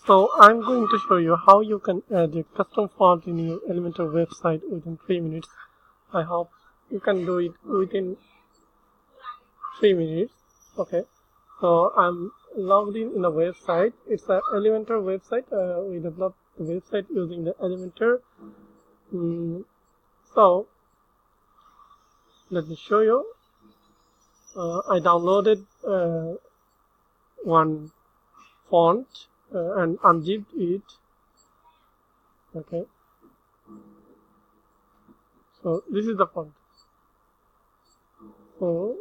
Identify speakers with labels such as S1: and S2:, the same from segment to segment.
S1: So I'm going to show you how you can add a custom font in your Elementor website within 3 minutes. I hope you can do it within 3 minutes. Okay, so I'm logged in the website. It's an Elementor website. We developed the website using the Elementor. So let me show you. I downloaded one font and unzipped it. Okay, so this is the font. So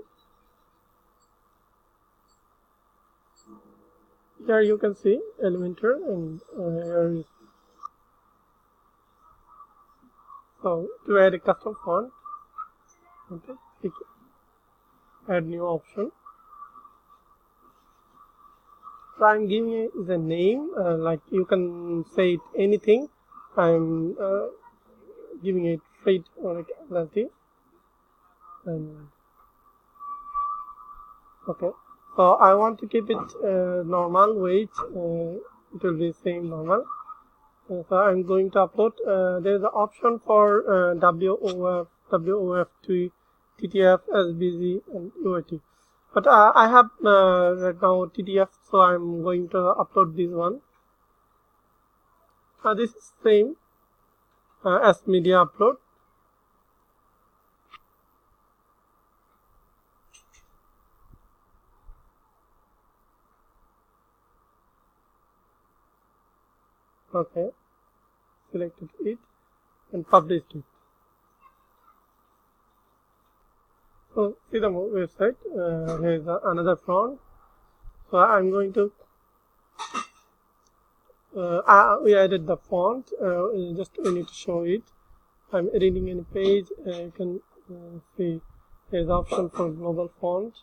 S1: here you can see Elementor, and here is, so to add a custom font, okay, click add new option. So I'm giving it the name, like you can say it anything. I'm giving it freight or quality, and okay. So I want to keep it normal weight. It will be same normal. So I'm going to upload. There is an option for WOF, WOF2, TTF, SBZ, and UIT. But I have right now TTF, so I'm going to upload this one. This is same as media upload. Okay, selected it and published it. So see the website. Here is another font. So I'm going to we added the font. Just we need to show it. I'm editing any page. You can see there's option for global font.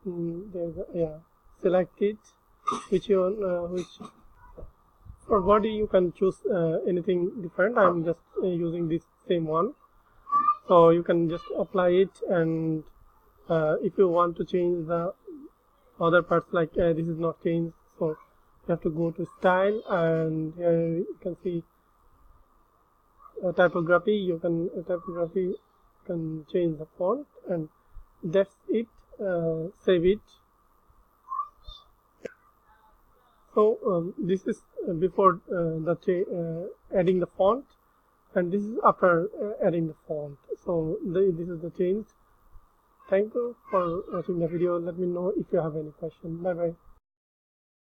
S1: There's select it. Which for body you can choose anything different. I'm just using this same one. So you can just apply it, and if you want to change the other parts, like this is not changed, so you have to go to style, and here you can see typography. You can change the font, and that's it. Save it. So this is before adding the font, and this is after adding the font. So this is the change. Thank you for watching the video. Let me know if you have any question. Bye bye.